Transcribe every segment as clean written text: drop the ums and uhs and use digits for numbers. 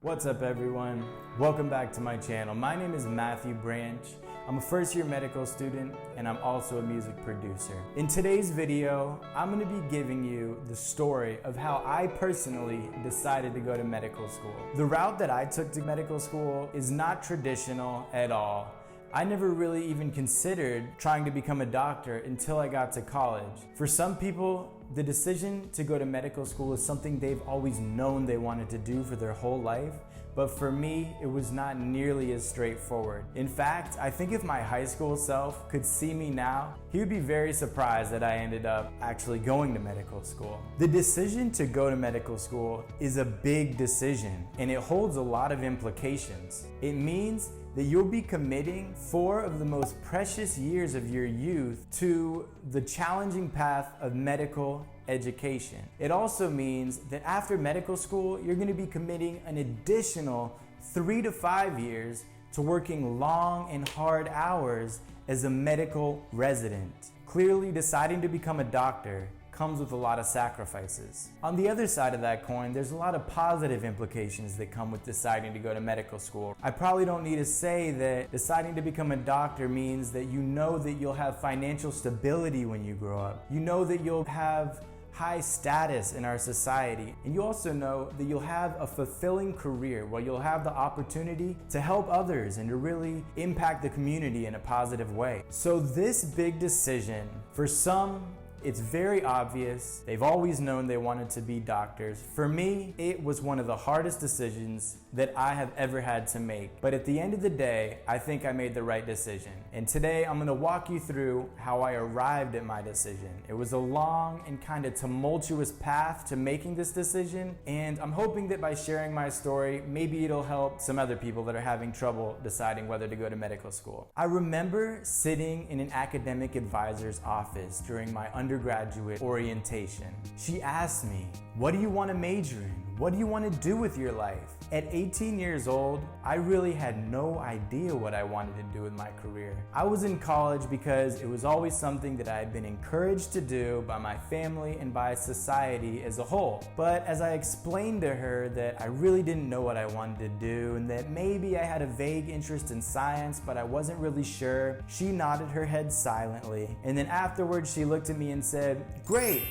What's up everyone? Welcome back to my channel. My name is Matthew Branch. I'm a first-year medical student and I'm also a music producer. In today's video, I'm going to be giving you the story of how I personally decided to go to medical school. The route that I took to medical school is not traditional at all. I never really even considered trying to become a doctor until I got to college. For some people, the decision to go to medical school is something they've always known they wanted to do for their whole life, but for me, it was not nearly as straightforward. In fact, I think if my high school self could see me now, he would be very surprised that I ended up actually going to medical school. The decision to go to medical school is a big decision, and it holds a lot of implications. It means that you'll be committing 4 of the most precious years of your youth to the challenging path of medical education. It also means that after medical school, you're going to be committing an additional 3 to 5 years to working long and hard hours as a medical resident. Clearly, deciding to become a doctor comes with a lot of sacrifices. On the other side of that coin, there's a lot of positive implications that come with deciding to go to medical school. I probably don't need to say that deciding to become a doctor means that you know that you'll have financial stability when you grow up. You know that you'll have high status in our society. And you also know that you'll have a fulfilling career where you'll have the opportunity to help others and to really impact the community in a positive way. So this big decision, for some, it's very obvious. They've always known they wanted to be doctors. For me, it was one of the hardest decisions that I have ever had to make. But at the end of the day, I think I made the right decision. And today I'm gonna walk you through how I arrived at my decision. It was a long and kind of tumultuous path to making this decision. And I'm hoping that by sharing my story, maybe it'll help some other people that are having trouble deciding whether to go to medical school. I remember sitting in an academic advisor's office during my undergraduate orientation. She asked me, "What do you want to major in? What do you want to do with your life?" At 18 years old, I really had no idea what I wanted to do with my career. I was in college because it was always something that I had been encouraged to do by my family and by society as a whole. But as I explained to her that I really didn't know what I wanted to do and that maybe I had a vague interest in science, but I wasn't really sure, she nodded her head silently. And then afterwards, she looked at me and said, "Great.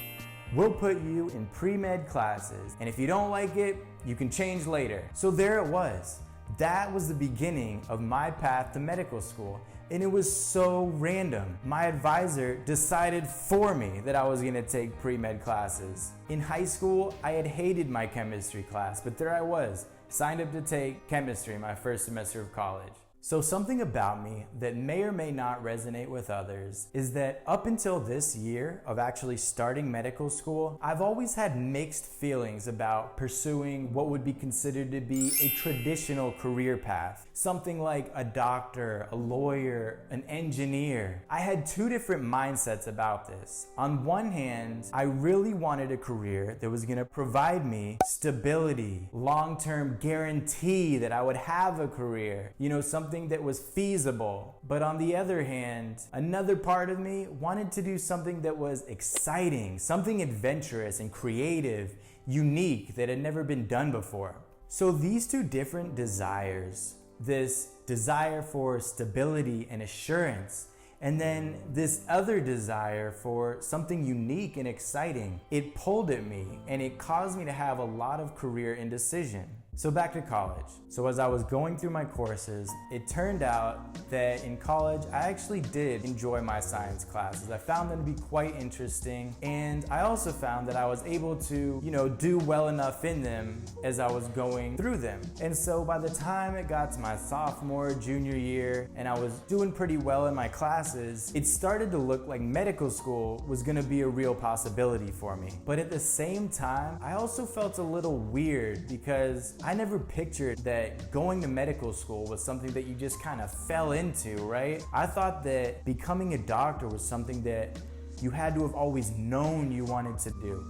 We'll put you in pre-med classes, and if you don't like it, you can change later." So there it was. That was the beginning of my path to medical school, and it was so random. My advisor decided for me that I was gonna take pre-med classes. In high school, I had hated my chemistry class, but there I was, signed up to take chemistry my first semester of college. So something about me that may or may not resonate with others is that up until this year of actually starting medical school, I've always had mixed feelings about pursuing what would be considered to be a traditional career path. Something like a doctor, a lawyer, an engineer. I had 2 different mindsets about this. On one hand, I really wanted a career that was gonna provide me stability, long-term guarantee that I would have a career, something that was feasible. But on the other hand, another part of me wanted to do something that was exciting, something adventurous and creative, unique, that had never been done before. So these 2 different desires, this desire for stability and assurance, and then this other desire for something unique and exciting, it pulled at me and it caused me to have a lot of career indecision. So back to college. So as I was going through my courses, it turned out that in college, I actually did enjoy my science classes. I found them to be quite interesting. And I also found that I was able to, do well enough in them as I was going through them. And so by the time it got to my sophomore, junior year, and I was doing pretty well in my classes, it started to look like medical school was gonna be a real possibility for me. But at the same time, I also felt a little weird because I never pictured that going to medical school was something that you just kind of fell into, right? I thought that becoming a doctor was something that you had to have always known you wanted to do.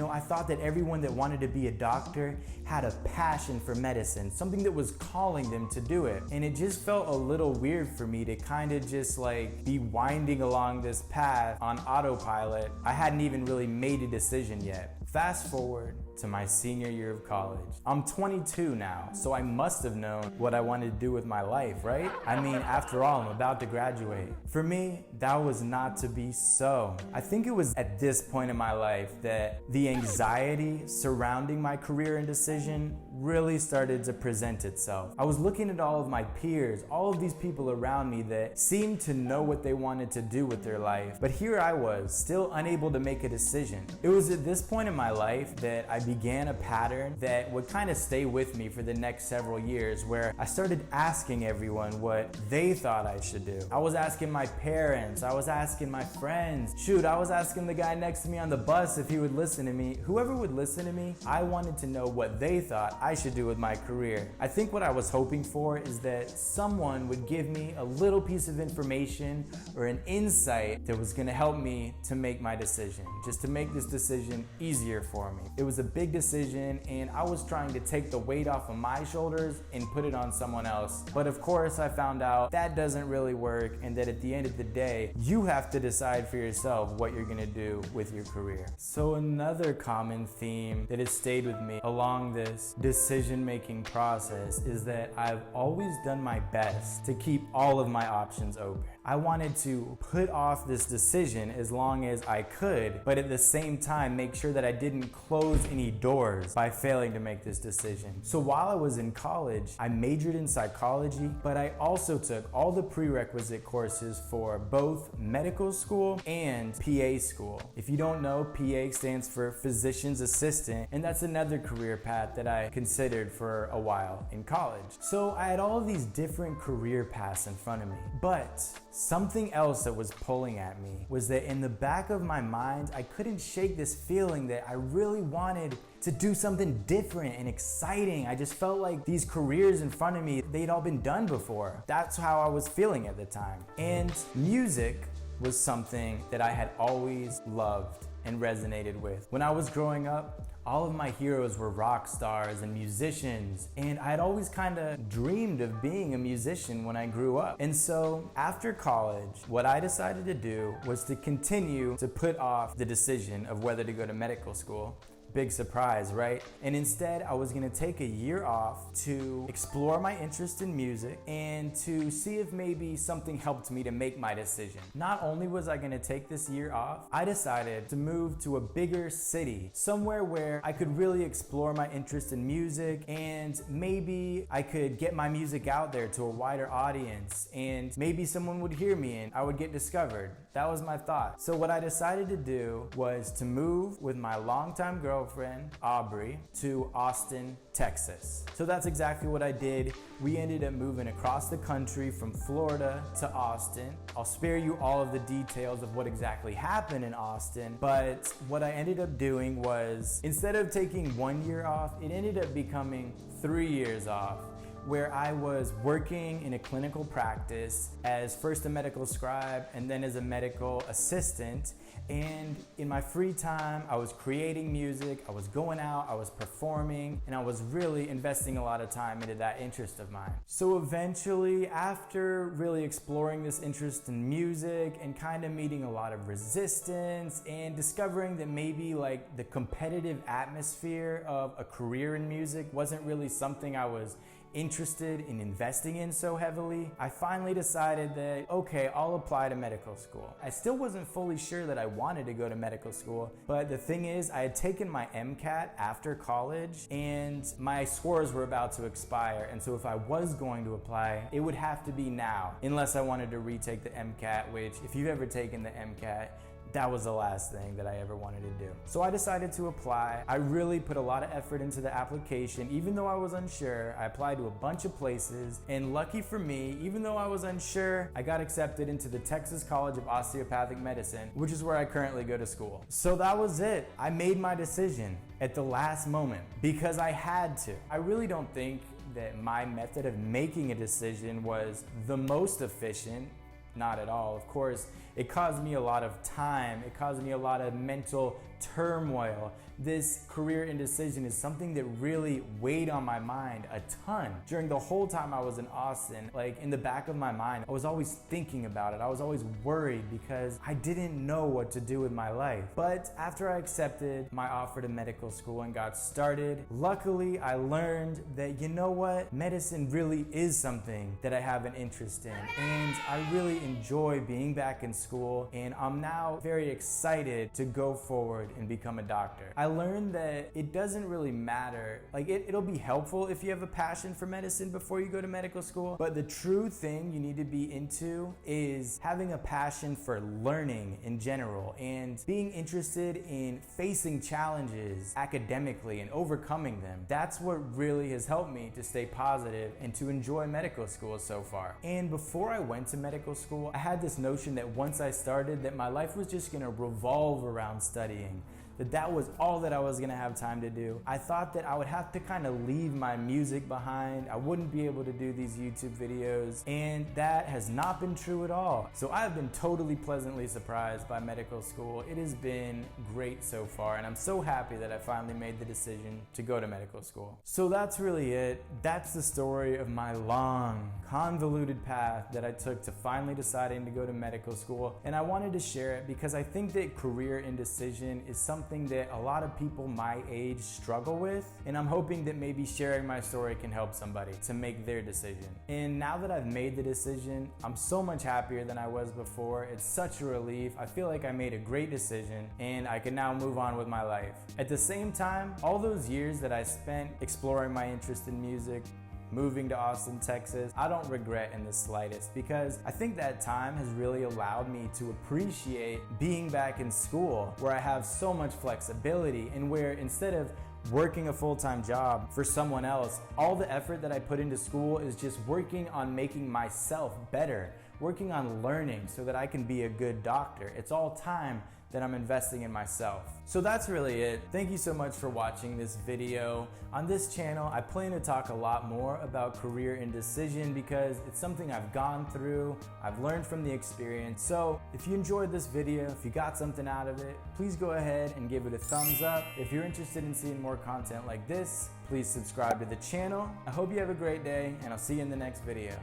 I thought that everyone that wanted to be a doctor had a passion for medicine, something that was calling them to do it. And it just felt a little weird for me to kind of just be winding along this path on autopilot. I hadn't even really made a decision yet. Fast forward to my senior year of college. I'm 22 now, so I must have known what I wanted to do with my life, right? I mean, after all, I'm about to graduate. For me, that was not to be so. I think it was at this point in my life that the anxiety surrounding my career indecision really started to present itself. I was looking at all of my peers, all of these people around me that seemed to know what they wanted to do with their life, but here I was, still unable to make a decision. It was at this point in my life that I began a pattern that would kind of stay with me for the next several years, where I started asking everyone what they thought I should do. I was asking my parents, I was asking my friends, shoot, I was asking the guy next to me on the bus if he would listen to me. Whoever would listen to me, I wanted to know what they thought I should do with my career. I think what I was hoping for is that someone would give me a little piece of information or an insight that was gonna help me to make my decision, just to make this decision easier for me. It was a big decision and I was trying to take the weight off of my shoulders and put it on someone else. But of course I found out that doesn't really work, and that at the end of the day, you have to decide for yourself what you're gonna do with your career. So another common theme that has stayed with me along this decision-making process is that I've always done my best to keep all of my options open. I wanted to put off this decision as long as I could, but at the same time make sure that I didn't close any doors by failing to make this decision. So while I was in college, I majored in psychology, but I also took all the prerequisite courses for both medical school and PA school. If you don't know, PA stands for physician's assistant, and that's another career path that I considered for a while in college. So I had all of these different career paths in front of me, but something else that was pulling at me was that in the back of my mind, I couldn't shake this feeling that I really wanted to do something different and exciting. I just felt like these careers in front of me, they'd all been done before. That's how I was feeling at the time. And music was something that I had always loved and resonated with. When I was growing up, all of my heroes were rock stars and musicians, and I had always kind of dreamed of being a musician when I grew up. And so after college, what I decided to do was to continue to put off the decision of whether to go to medical school. Big surprise, right? And instead, I was gonna take a year off to explore my interest in music and to see if maybe something helped me to make my decision. Not only was I gonna take this year off, I decided to move to a bigger city, somewhere where I could really explore my interest in music, and maybe I could get my music out there to a wider audience, and maybe someone would hear me and I would get discovered. That was my thought. So what I decided to do was to move with my longtime girlfriend, Aubrey, to Austin, Texas. So that's exactly what I did. We ended up moving across the country from Florida to Austin. I'll spare you all of the details of what exactly happened in Austin, but what I ended up doing was, instead of taking 1 year off, it ended up becoming 3 years off, where I was working in a clinical practice as first a medical scribe and then as a medical assistant. And in my free time, I was creating music, I was going out, I was performing, and I was really investing a lot of time into that interest of mine. So eventually, after really exploring this interest in music and kind of meeting a lot of resistance and discovering that maybe like the competitive atmosphere of a career in music wasn't really something I was interested in investing in so heavily, I finally decided that, okay, I'll apply to medical school. I still wasn't fully sure that I wanted to go to medical school, but the thing is, I had taken my MCAT after college and my scores were about to expire, and so if I was going to apply, it would have to be now, unless I wanted to retake the MCAT, which if you've ever taken the MCAT, that was the last thing that I ever wanted to do. So I decided to apply. I really put a lot of effort into the application. Even though I was unsure, I applied to a bunch of places, and lucky for me, even though I was unsure, I got accepted into the Texas College of Osteopathic Medicine, which is where I currently go to school. So that was it. I made my decision at the last moment because I had to. I really don't think that my method of making a decision was the most efficient. Not at all. Of course, it caused me a lot of time. It caused me a lot of mental turmoil this career indecision is something that really weighed on my mind a ton. During the whole time I was in Austin, like in the back of my mind, I was always thinking about it. I was always worried because I didn't know what to do with my life. But after I accepted my offer to medical school and got started, luckily I learned that, you know what, medicine really is something that I have an interest in. And I really enjoy being back in school, and I'm now very excited to go forward and become a doctor. I learned that it doesn't really matter. Like it'll be helpful if you have a passion for medicine before you go to medical school, but the true thing you need to be into is having a passion for learning in general and being interested in facing challenges academically and overcoming them. That's what really has helped me to stay positive and to enjoy medical school so far. And before I went to medical school, I had this notion that once I started, that my life was just gonna revolve around studying, that was all that I was gonna have time to do. I thought that I would have to kind of leave my music behind. I wouldn't be able to do these YouTube videos, and that has not been true at all. So I've been totally pleasantly surprised by medical school. It has been great so far, and I'm so happy that I finally made the decision to go to medical school. So that's really it. That's the story of my long, convoluted path that I took to finally deciding to go to medical school, and I wanted to share it because I think that career indecision is something that a lot of people my age struggle with, and I'm hoping that maybe sharing my story can help somebody to make their decision. And now that I've made the decision, I'm so much happier than I was before. It's such a relief. I feel like I made a great decision and I can now move on with my life. At the same time, all those years that I spent exploring my interest in music, moving to Austin, Texas, I don't regret in the slightest, because I think that time has really allowed me to appreciate being back in school, where I have so much flexibility and where instead of working a full-time job for someone else, all the effort that I put into school is just working on making myself better, working on learning so that I can be a good doctor. It's all time that I'm investing in myself. So that's really it. Thank you so much for watching this video. On this channel, I plan to talk a lot more about career indecision because it's something I've gone through, I've learned from the experience. So if you enjoyed this video, if you got something out of it, please go ahead and give it a thumbs up. If you're interested in seeing more content like this, please subscribe to the channel. I hope you have a great day, and I'll see you in the next video.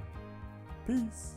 Peace.